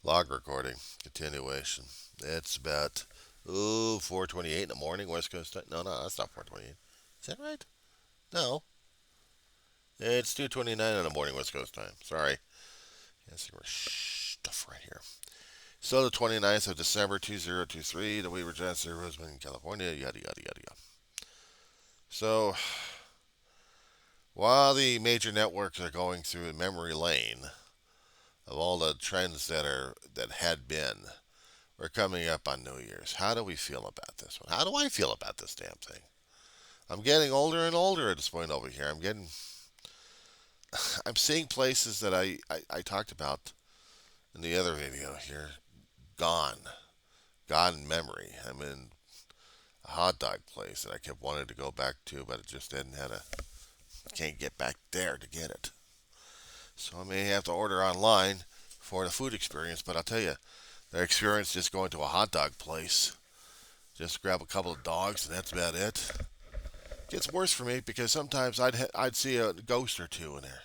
Log recording. Continuation. It's about 4:28 in the morning, West Coast time. No, that's not 4:28. Is that right? No, it's 2:29 in the morning, West Coast time. Sorry. Can't see more stuff right here. So the 29th of December 2023, the Weaver Johnson, Roseman, California, yada yada yada yada. So while the major networks are going through memory lane of all the trends that had been, we're coming up on New Year's. How do we feel about this one? How do I feel about this damn thing? I'm getting older and older at this point over here. I'm seeing places that I talked about in the other video here gone. Gone in memory. I'm in a hot dog place that I kept wanting to go back to, but it just didn't have a can't get back there to get it. So I may have to order online for the food experience, but I'll tell you, the experience just going to a hot dog place, just grab a couple of dogs and that's about it. Gets worse for me because sometimes I'd see a ghost or two in there.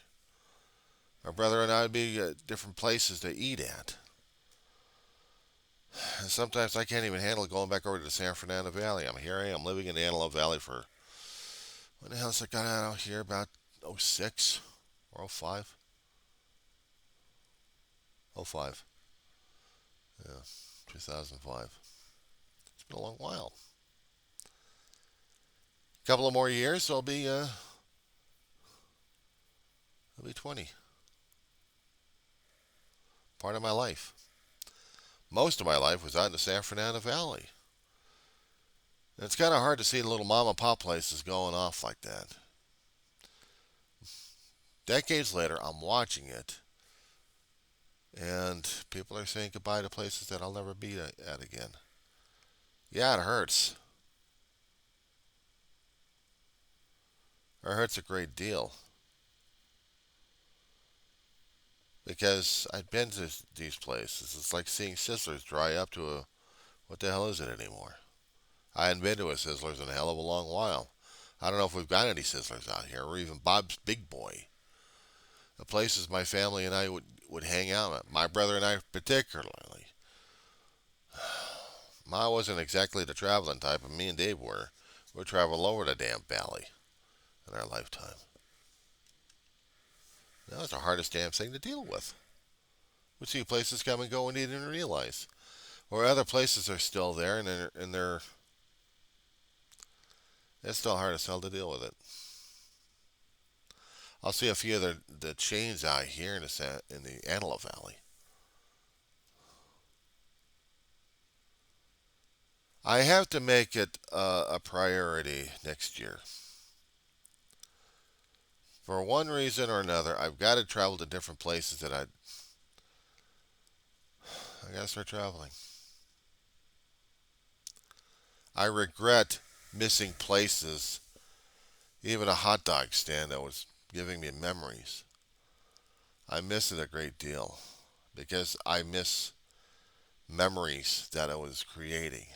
My brother and I would be at different places to eat at. And sometimes I can't even handle going back over to the San Fernando Valley. I am living in the Antelope Valley for, when the hell I got out here? About '06 or '05? '05. Yeah, 2005. It's been a long while. A couple of more years, so I'll be 20. Part of my life. Most of my life was out in the San Fernando Valley. And it's kind of hard to see the little mom and pop places going off like that. Decades later, I'm watching it, and people are saying goodbye to places that I'll never be at again. Yeah, it hurts. It hurts a great deal because I've been to these places. It's like seeing Sizzlers dry up to a what the hell is it anymore? I hadn't been to a Sizzlers in a hell of a long while. I don't know if we've got any Sizzlers out here, or even Bob's Big Boy. The places my family and I would hang out at. My brother and I particularly. I wasn't exactly the traveling type, but me and Dave were. We traveled all over the damn valley in our lifetime. That was the hardest damn thing to deal with. We see places come and go and didn't realize. Or other places are still there and it's still hard as hell to deal with it. I'll see a few of the chains out here in the Antelope Valley. I have to make it a priority next year. For one reason or another, I've got to travel to different places that I got to start traveling. I regret missing places, even a hot dog stand that was giving me memories. I miss it a great deal because I miss memories that I was creating.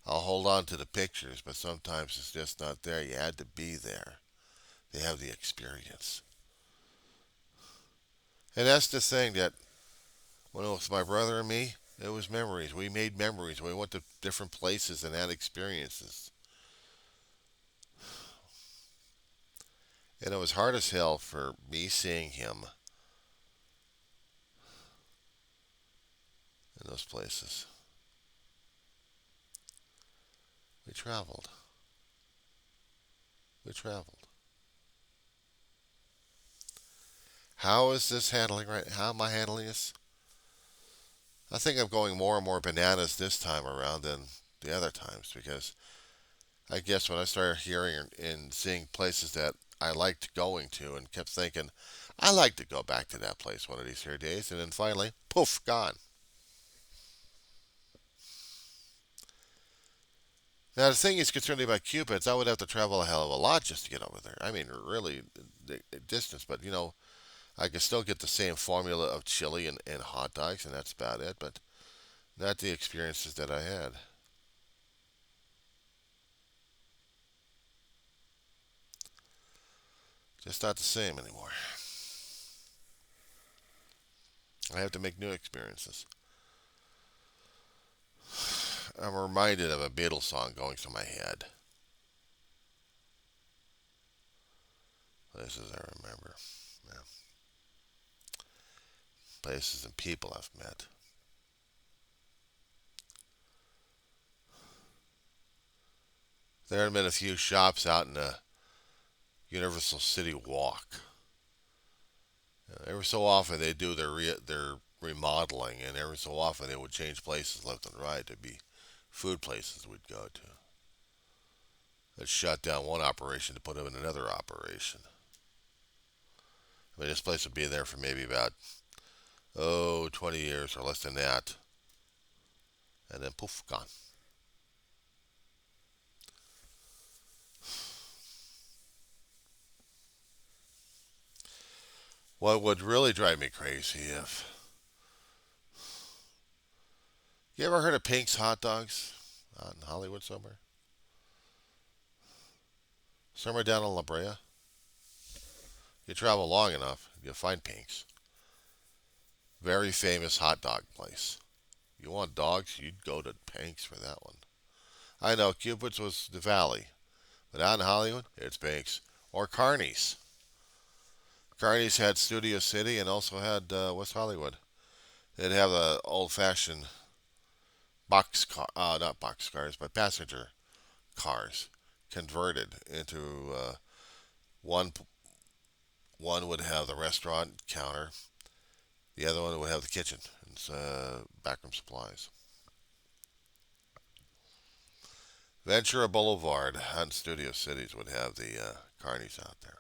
I'll hold on to the pictures, but sometimes it's just not there. You had to be there to have the experience. And that's the thing that when it was my brother and me, it was memories. We made memories. We went to different places and had experiences. And it was hard as hell for me seeing him in those places. We traveled. We traveled. How is this handling right? How am I handling this? I think I'm going more and more bananas this time around than the other times because I guess when I started hearing and seeing places that I liked going to and kept thinking, I like to go back to that place one of these here days, and then finally, poof, gone. Now, the thing is concerning about Cuba is I would have to travel a hell of a lot just to get over there. I mean, really, the distance, but I could still get the same formula of chili and hot dogs, and that's about it, but not the experiences that I had. Just not the same anymore. I have to make new experiences. I'm reminded of a Beatles song going through my head. Places I remember. Yeah. Places and people I've met. There have been a few shops out in the Universal City Walk. Every so often they do their remodeling, and every so often they would change places left and right. There'd be food places we'd go to. They'd shut down one operation to put them in another operation. I mean, this place would be there for maybe about 20 years or less than that, and then poof, gone. What would really drive me crazy if you ever heard of Pink's Hot Dogs out in Hollywood somewhere? Somewhere down in La Brea? You travel long enough, you'll find Pink's. Very famous hot dog place. You want dogs, you'd go to Pink's for that one. I know Cupid's was the Valley, but out in Hollywood, it's Pink's. Or Carney's. Carney's had Studio City and also had West Hollywood. They'd have the old-fashioned box car, not box cars, but passenger cars converted into one. One would have the restaurant counter, the other one would have the kitchen and backroom supplies. Ventura Boulevard and Studio Cities would have the carnies out there.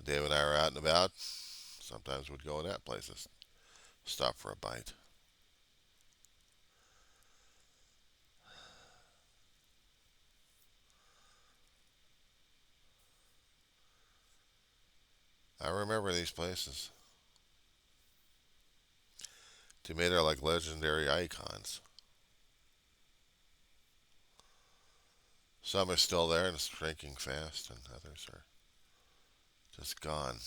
Dave and I were out and about. Sometimes we'd go in that place and stop for a bite. I remember these places. To me, they're like legendary icons. Some are still there and shrinking fast, and others are just gone.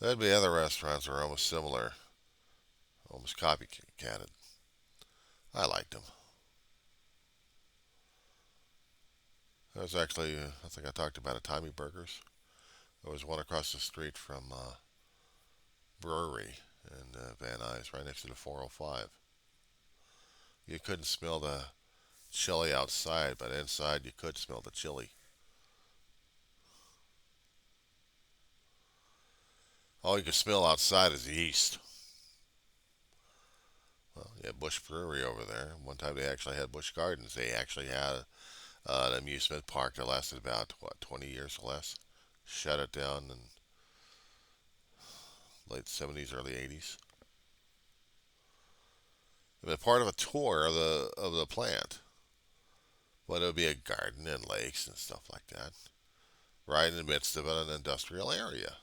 There'd be other restaurants that are almost similar, almost copycatted. I liked them. There was actually, I think I talked about it, Tommy Burgers. There was one across the street from Brewery in Van Nuys, right next to the 405. You couldn't smell the chili outside, but inside you could smell the chili. All you could smell outside is the yeast. Well, you had Bush Brewery over there. One time they actually had Bush Gardens. They actually had an amusement park that lasted about, 20 years or less. Shut it down in late 70s, early 80s. It was part of a tour of the plant. But it would be a garden and lakes and stuff like that. Right in the midst of an industrial area.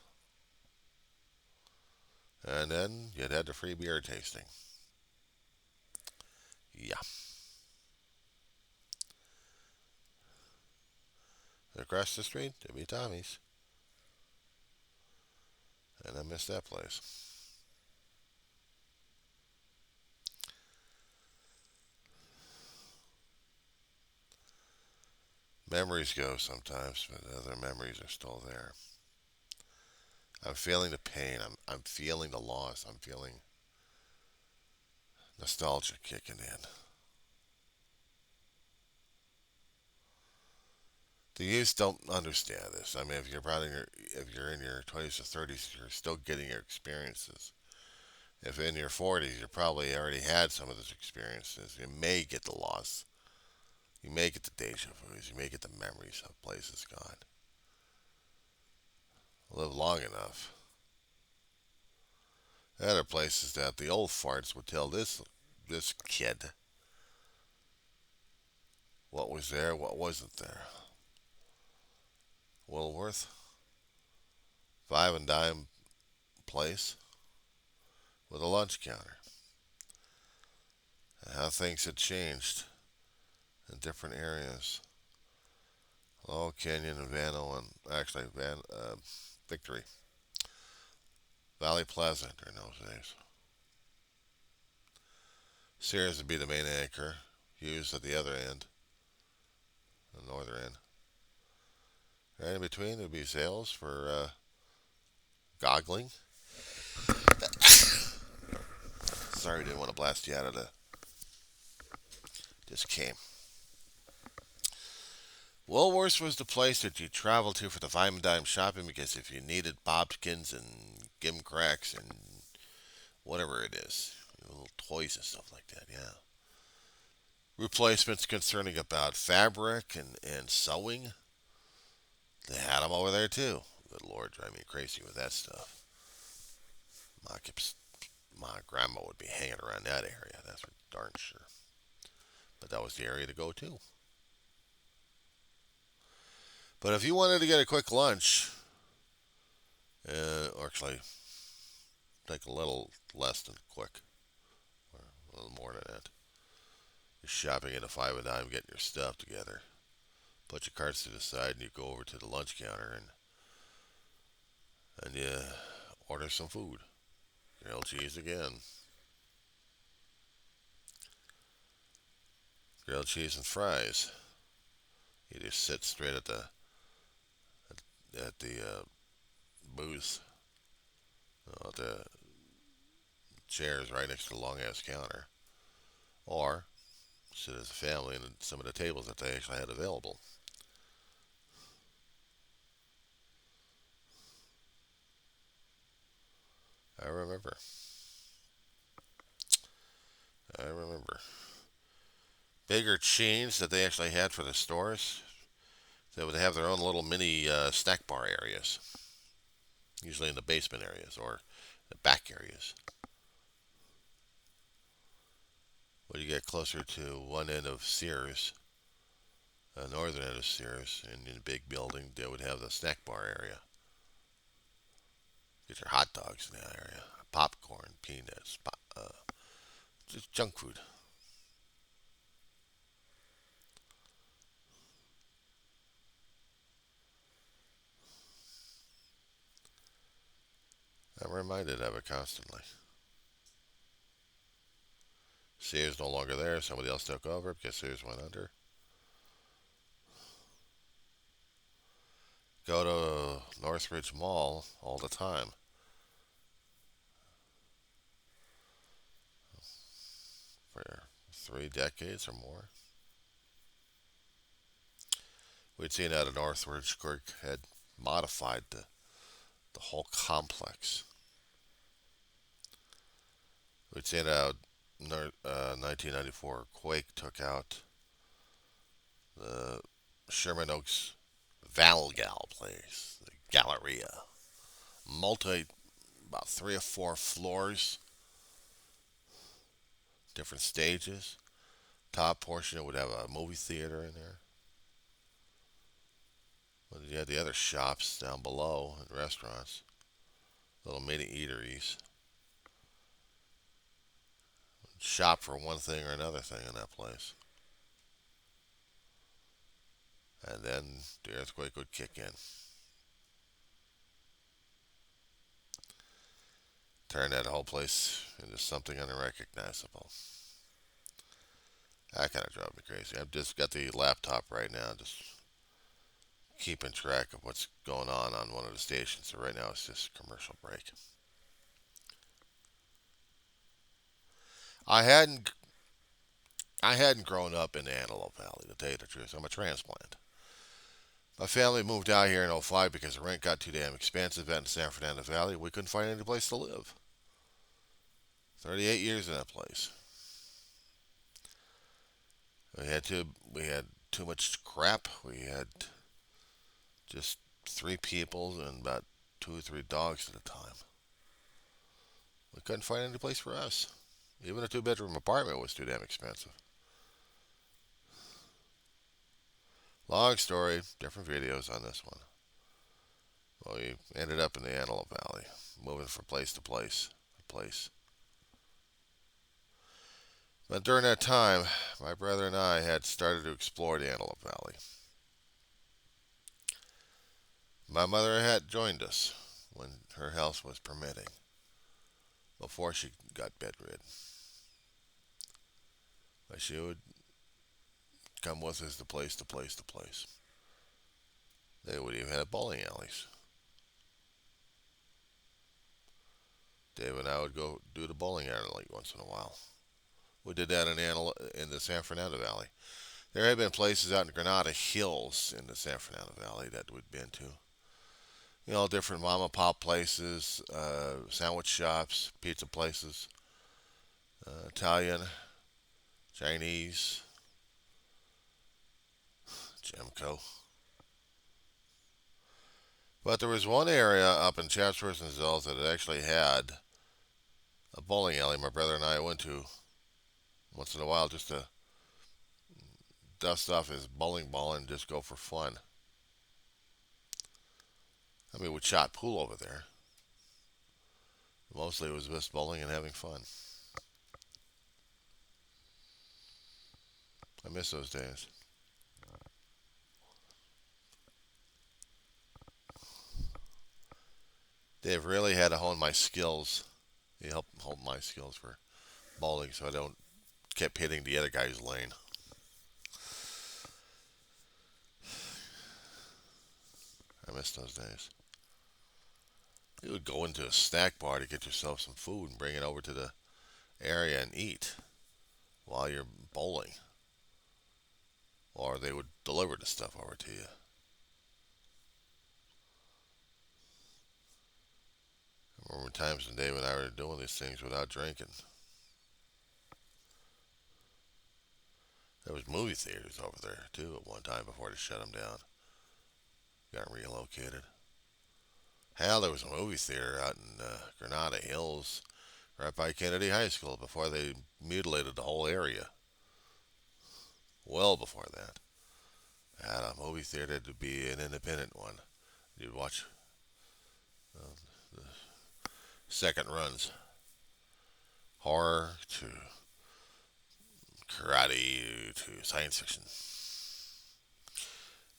And then you'd had the free beer tasting. Yeah. Across the street, there'd be Tommy's. And I miss that place. Memories go sometimes, but other memories are still there. I'm feeling the pain. I'm feeling the loss. I'm feeling nostalgia kicking in. The youth don't understand this. I mean, if you're in your 20s or 30s, you're still getting your experiences. If in your 40s, you probably already had some of those experiences. You may get the loss. You may get the deja vu's. You may get the memories of places gone. Live long enough. There are places that the old farts would tell this kid what was there, what wasn't there. Woolworth, five and dime place with a lunch counter. And how things had changed in different areas. A Oh, Canyon and Vano and actually Victory. Valley Plaza during those days. Sears would be the main anchor. Hughes at the other end, the northern end. Right in between would be sales for goggling. Sorry, didn't want to blast you out of the. Just came. Woolworths was the place that you traveled to for the fine dime shopping because if you needed Bobkins and gimcracks and whatever it is, little toys and stuff like that, yeah. Replacements concerning about fabric and sewing, they had them over there too. Good Lord, drive me crazy with that stuff. My, my grandma would be hanging around that area, that's for darn sure. But that was the area to go to. But if you wanted to get a quick lunch, or actually take a little less than quick, or a little more than that, you're shopping at a five a dime, getting your stuff together. Put your carts to the side, and you go over to the lunch counter and you order some food. Grilled cheese again. Grilled cheese and fries. You just sit straight at the booth, at the chairs right next to the long ass counter, or sit as a family at some of the tables that they actually had available. I remember. I remember. Bigger chains that they actually had for the stores. They would have their own little mini snack bar areas, usually in the basement areas or the back areas. When you get closer to one end of Sears, northern end of Sears, in the big building, they would have the snack bar area. Get your hot dogs in that area, popcorn, peanuts, just junk food. I'm reminded of it constantly. Sears no longer there. Somebody else took over because Sears went under. Go to Northridge Mall all the time. For 3 decades or more. We'd seen out of Northridge Kirk had modified the whole complex. We'd seen out 1994 quake took out the Sherman Oaks Valgal place, the Galleria. About 3 or 4 floors, different stages. Top portion it would have a movie theater in there. But you had the other shops down below and restaurants, little mini eateries. Shop for one thing or another thing in that place. And then the earthquake would kick in. Turn that whole place into something unrecognizable. That kind of drove me crazy. I've just got the laptop right now, just keeping track of what's going on one of the stations. So right now it's just commercial break. I hadn't I hadn't grown up in the Antelope Valley, to tell you the truth. I'm a transplant. My family moved out here in '05 because the rent got too damn expensive out in San Fernando Valley. We couldn't find any place to live. 38 years in that place. We had too much crap. We had just 3 people and about 2 or 3 dogs at a time. We couldn't find any place for us. Even a 2 bedroom apartment was too damn expensive. Long story, different videos on this one. Well, we ended up in the Antelope Valley, moving from place to place. But during that time, my brother and I had started to explore the Antelope Valley. My mother had joined us when her health was permitting, before she got bedridden. But she would come with us to place to place to place. They would even have bowling alleys. Dave and I would go do the bowling alley once in a while. We did that in the San Fernando Valley. There had been places out in Granada Hills in the San Fernando Valley that we'd been to. You know, different mom and pop places, sandwich shops, pizza places, Italian, Chinese, Gemco. But there was one area up in Chatsworth and Zells that actually had a bowling alley my brother and I went to once in a while just to dust off his bowling ball and just go for fun. I mean, we shot pool over there. Mostly it was just bowling and having fun. I miss those days. Dave really had to hone my skills. He helped hone my skills for bowling so I don't kept hitting the other guy's lane. I miss those days. You would go into a snack bar to get yourself some food and bring it over to the area and eat while you're bowling. Or they would deliver the stuff over to you. I remember times when Dave and I were doing these things without drinking. There was movie theaters over there too at one time before they shut them down. Got relocated. Hell, there was a movie theater out in Granada Hills, right by Kennedy High School, before they mutilated the whole area. Well before that. Had a movie theater to be an independent one. You'd watch the second runs. Horror to karate to science fiction.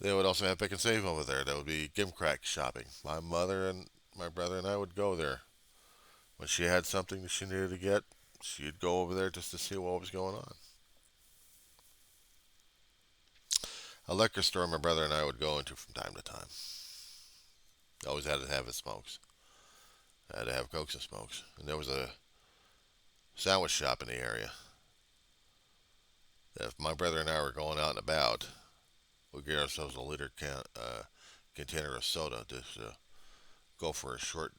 They would also have pick and save over there. That would be gimcrack shopping. My mother and my brother and I would go there. When she had something that she needed to get, she'd go over there just to see what was going on. A liquor store my brother and I would go into from time to time. Always had to have his smokes. I had to have cokes and smokes. And there was a sandwich shop in the area. If my brother and I were going out and about, we'd get ourselves a liter container of soda just to go for a short,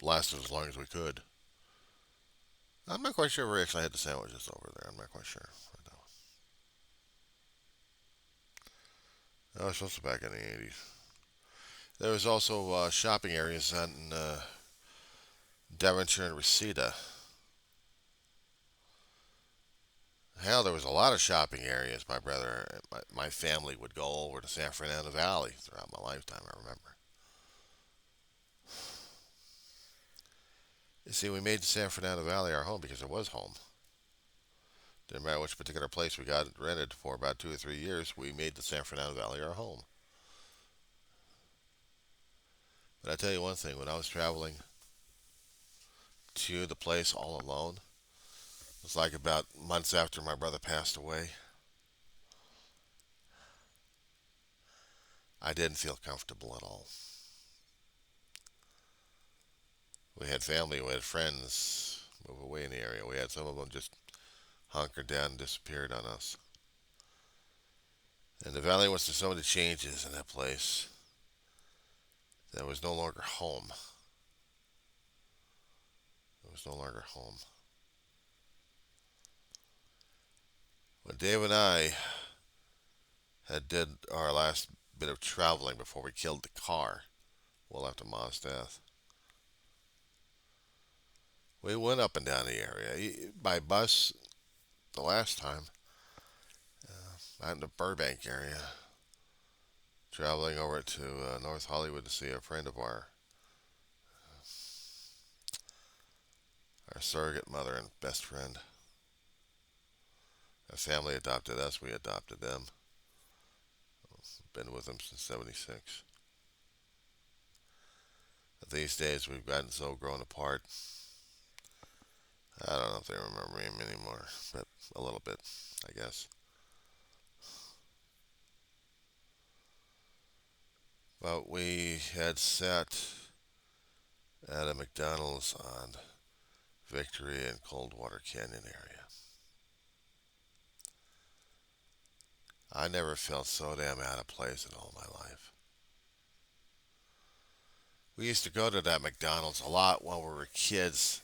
lasted as long as we could. I'm not quite sure if we actually had the sandwiches over there. I'm not quite sure. That was supposed to be back in the 80s. There was also shopping areas out in Devonshire and Reseda. Hell, there was a lot of shopping areas. My brother, my family would go over to San Fernando Valley throughout my lifetime, I remember. You see, we made the San Fernando Valley our home because it was home. Didn't matter which particular place we got rented for about 2 or 3 years, we made the San Fernando Valley our home. But I tell you one thing, when I was traveling to the place all alone, it was like about months after my brother passed away. I didn't feel comfortable at all. We had family, we had friends move away in the area. We had some of them just hunkered down and disappeared on us. And the valley went through so many changes in that place that it was no longer home. It was no longer home. When Dave and I had did our last bit of traveling before we killed the car, well after Ma's death, we went up and down the area by bus the last time out in the Burbank area, traveling over to North Hollywood to see a friend of our surrogate mother and best friend. Our family adopted us, we adopted them. Been with them since '76. But these days we've gotten so grown apart. I don't know if they remember him anymore, but a little bit, I guess. But we had sat at a McDonald's on Victory and Coldwater Canyon area. I never felt so damn out of place in all my life. We used to go to that McDonald's a lot when we were kids,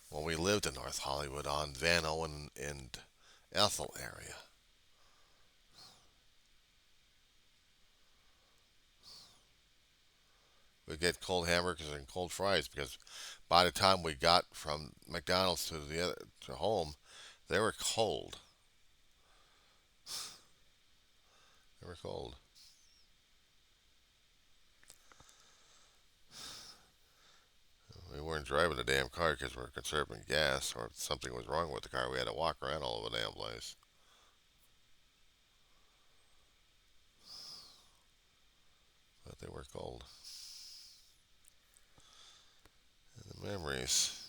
when we lived in North Hollywood on Van Owen and Ethel area. We'd get cold hamburgers and cold fries because by the time we got from McDonald's to the other, to home, they were cold. They were cold. We weren't driving the damn car because we were conserving gas, or if something was wrong with the car, we had to walk around all over the damn place. But they were cold. And the memories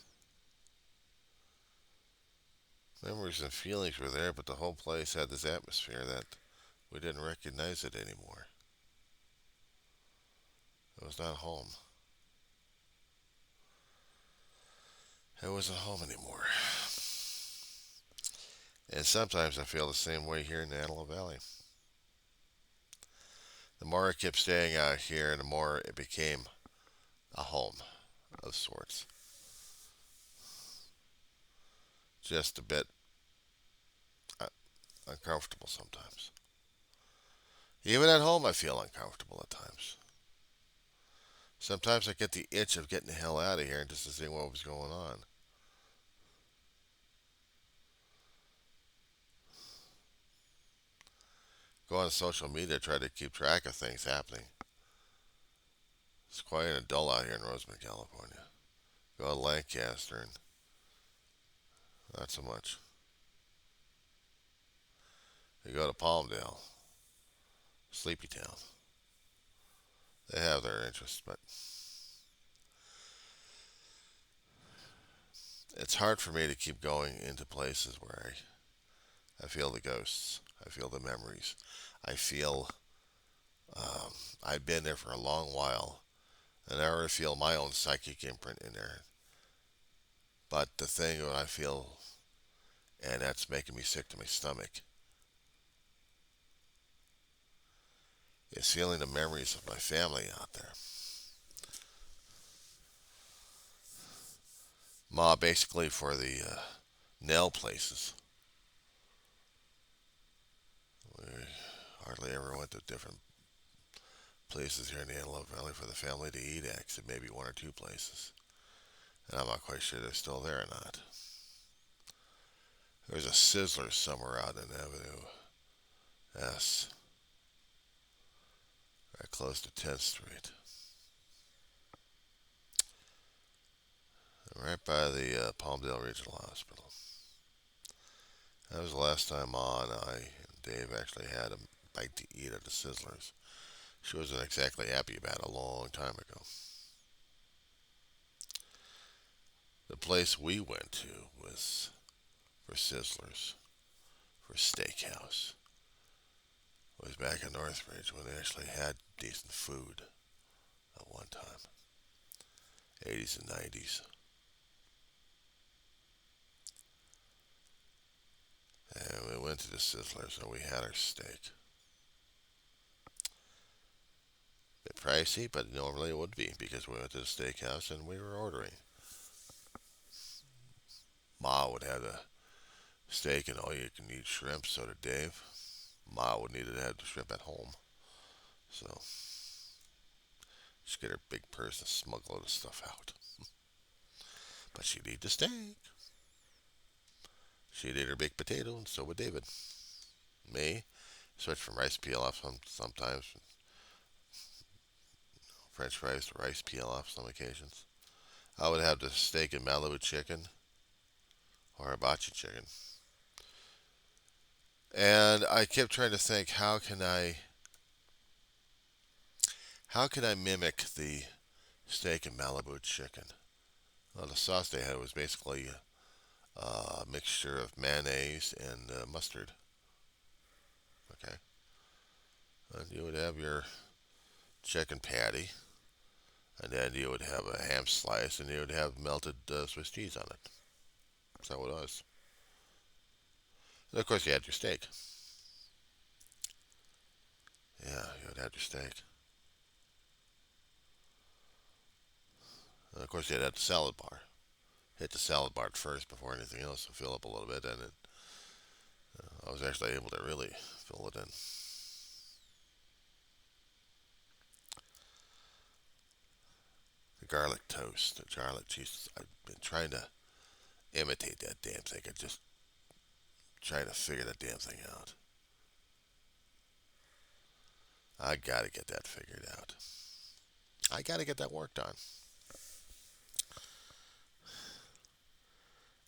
and feelings were there, but the whole place had this atmosphere that we didn't recognize it anymore. It was not home. It wasn't home anymore. And sometimes I feel the same way here in the Antelope Valley. The more I kept staying out here, the more it became a home of sorts. Just a bit uh, uncomfortable sometimes. Even at home, I feel uncomfortable at times. Sometimes I get the itch of getting the hell out of here just to see what was going on. Go on social media, try to keep track of things happening. It's quiet and dull out here in Roseman, California. Go to Lancaster and not so much. You go to Palmdale, Sleepy Town. They have their interests, but it's hard for me to keep going into places where I feel the ghosts. I feel the memories. I feel um, I've been there for a long while, and I already feel my own psychic imprint in there. But the thing that I feel, and that's making me sick to my stomach, is feeling the memories of my family out there. Ma, basically for the nail places. We hardly ever went to different places here in the Antelope Valley for the family to eat at, except maybe one or two places. And I'm not quite sure they're still there or not. There's a Sizzler somewhere out in Avenue S, right close to 10th Street. Right by the Palmdale Regional Hospital. That was the last time Ma and I and Dave actually had a bite to eat at the Sizzlers. She wasn't exactly happy about it a long time ago. The place we went to was for Sizzlers, for Steakhouse. It was back in Northridge when they actually had decent food at one time. 80s and 90s. And we went to the Sizzlers and we had our steak. A bit pricey, but normally it would be because we went to the steakhouse and we were ordering. Ma would have the steak and all you can eat shrimp, so did Dave. Ma would need to have the shrimp at home. So she'd get her big purse and smuggle all the stuff out. But she'd eat the steak. She'd eat her baked potato, and so would David. Me, switch from rice pilaf sometimes, French fries to rice pilaf some occasions. I would have the steak and Malibu chicken or hibachi chicken. And I kept trying to think, how can I How can I mimic the steak and Malibu chicken? Well, the sauce they had was basically a mixture of mayonnaise and mustard. Okay, and you would have your chicken patty, and then you would have a ham slice, and you would have melted Swiss cheese on it. That's how it was. And of course, you had your steak. Yeah, you would have your steak. And of course, you'd have the salad bar. Hit the salad bar first before anything else to fill up a little bit, and I was actually able to really fill it in. The garlic toast, the garlic cheese. I've been trying to imitate that damn thing. I just trying to figure that damn thing out. I gotta get that figured out. I gotta get that work done.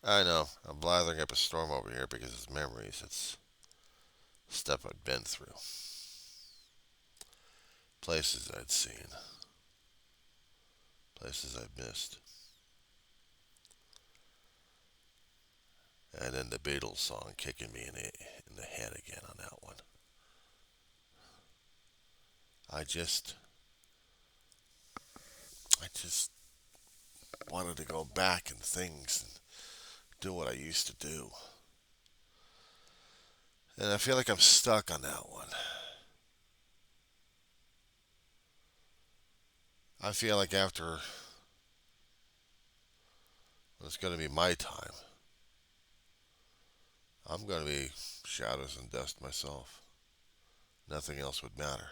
I know. I'm blathering up a storm over here because it's memories. It's stuff I've been through. Places I'd seen. Places I've missed. And then the Beatles song kicking me in the head again on that one. I just, I just wanted to go back and things and do what I used to do. And I feel like I'm stuck on that one. I feel like after it's going to be my time, I'm going to be shadows and dust myself. Nothing else would matter.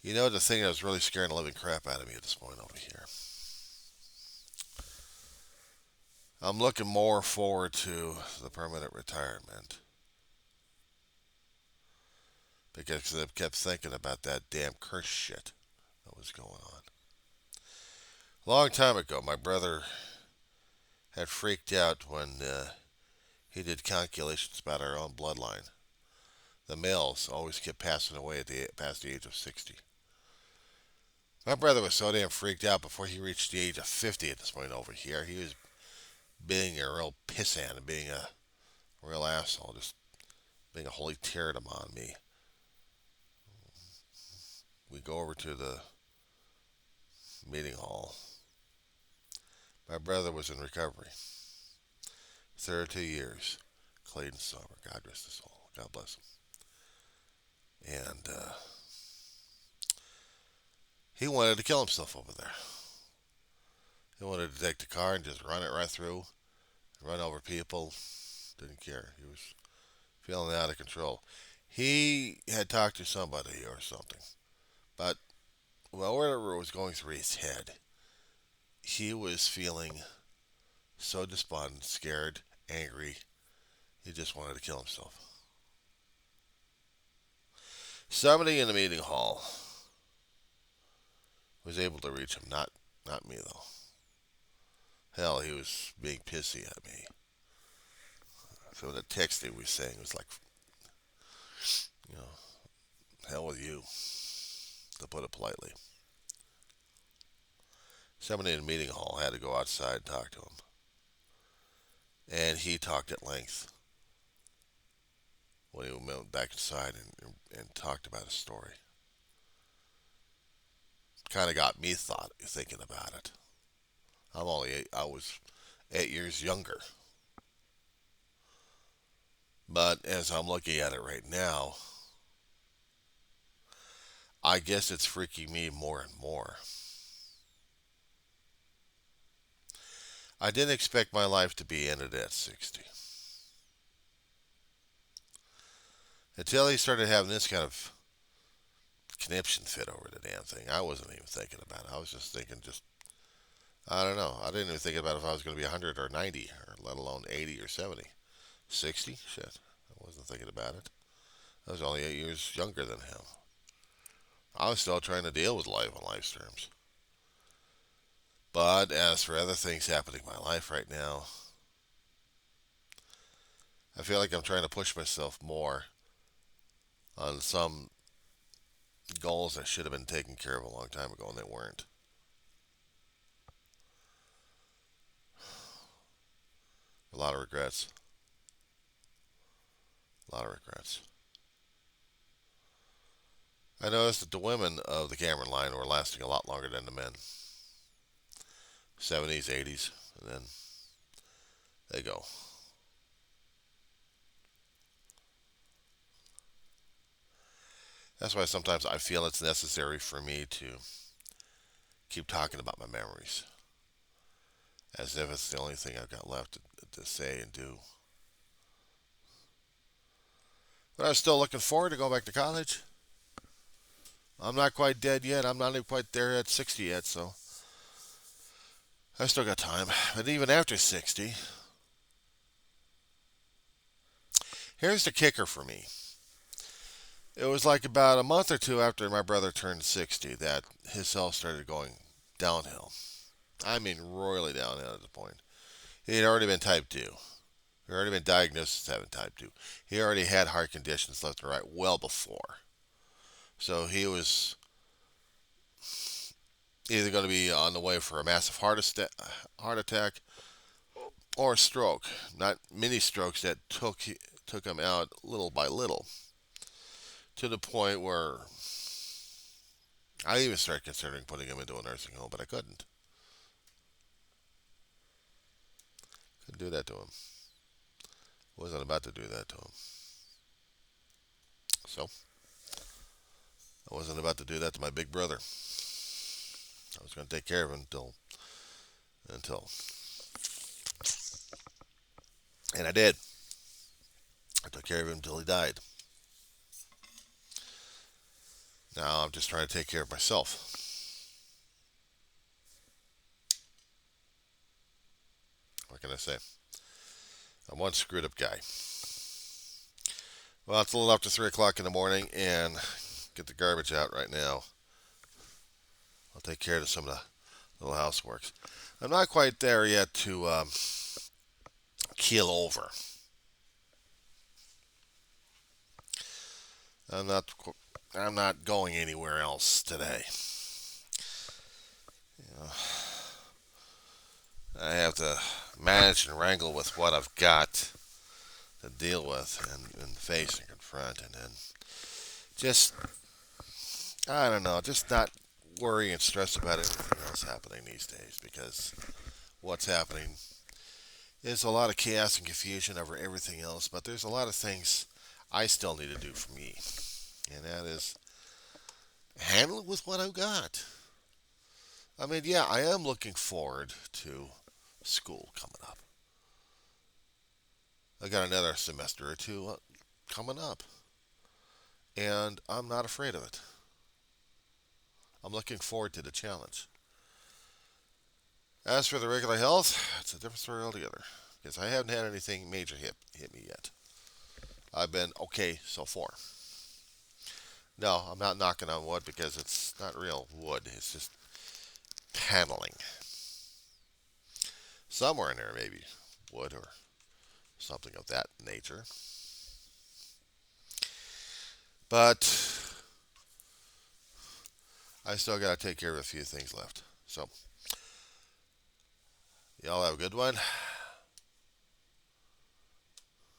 You know, the thing that was really scaring the living crap out of me at this point over here. I'm looking more forward to the permanent retirement because I kept thinking about that damn curse shit that was going on. A long time ago, my brother had freaked out when he did calculations about our own bloodline. The males always kept passing away past the age of 60. My brother was so damn freaked out before he reached the age of 50 at this point over here. He was being a real pissant and being a real asshole, just being a holy tyrann on me. We go over to the meeting hall. My brother was in recovery. 32 years. Clayton Sober. God rest his soul. God bless him. And he wanted to kill himself over there. He wanted to take the car and just run it right through, run over people. Didn't care. He was feeling out of control. He had talked to somebody or something. But, well, whatever was going through his head, he was feeling so despondent, scared, angry. He just wanted to kill himself. Somebody in the meeting hall was able to reach him. Not me, though. Hell, he was being pissy at me. So the text he was saying was like, you know, hell with you, to put it politely. Somebody in the meeting hall had to go outside and talk to him. And he talked at length when he went back inside and talked about his story. Kind of got me thinking about it. I was 8 years younger. But as I'm looking at it right now, I guess it's freaking me more and more. I didn't expect my life to be ended at 60. Until he started having this kind of conniption fit over the damn thing, I wasn't even thinking about it. I was just thinking, I don't know. I didn't even think about if I was going to be 100 or 90, or let alone 80 or 70. 60? Shit. I wasn't thinking about it. I was only 8 years younger than him. I was still trying to deal with life on life's terms. But as for other things happening in my life right now, I feel like I'm trying to push myself more on some goals that should have been taken care of a long time ago and they weren't. A lot of regrets. A lot of regrets. I noticed that the women of the Cameron line were lasting a lot longer than the men. 70s, 80s, and then they go. That's why sometimes I feel it's necessary for me to keep talking about my memories, as if it's the only thing I've got left to say and do. But I'm still looking forward to going back to college. I'm not quite dead yet. I'm not even quite there at 60 yet, so I still got time. But even after 60, here's the kicker for me. It was like about a month or two after my brother turned 60 that his health started going downhill. I mean, royally downhill at the point. He had already been type 2. He had already been diagnosed as having type 2. He already had heart conditions left and right well before. So he was either going to be on the way for a massive heart attack or a stroke. Not many strokes that took him out little by little to the point where I even started considering putting him into a nursing home, but I couldn't. Couldn't do that to him. Wasn't about to do that to him. So I wasn't about to do that to my big brother. I was going to take care of him until, and I did. I took care of him until he died. Now I'm just trying to take care of myself. What can I say? I'm one screwed up guy. Well, it's a little after 3 o'clock in the morning, and get the garbage out right now. I'll take care of some of the little houseworks. I'm not quite there yet to keel over. I'm not. I'm not going anywhere else today. You know, I have to manage and wrangle with what I've got to deal with and face and confront, and then just I don't know, just not worry and stress about anything else happening these days because what's happening is a lot of chaos and confusion over everything else, but there's a lot of things I still need to do for me, and that is handle it with what I've got. I mean, yeah, I am looking forward to school coming up. I got another semester or two coming up, and I'm not afraid of it. I'm looking forward to the challenge. As for the regular health, it's a different story altogether. Because I haven't had anything major hit me yet. I've been okay so far. No, I'm not knocking on wood because it's not real wood. It's just paneling. Somewhere in there, maybe wood or something of that nature. But I still got to take care of a few things left. So, y'all have a good one.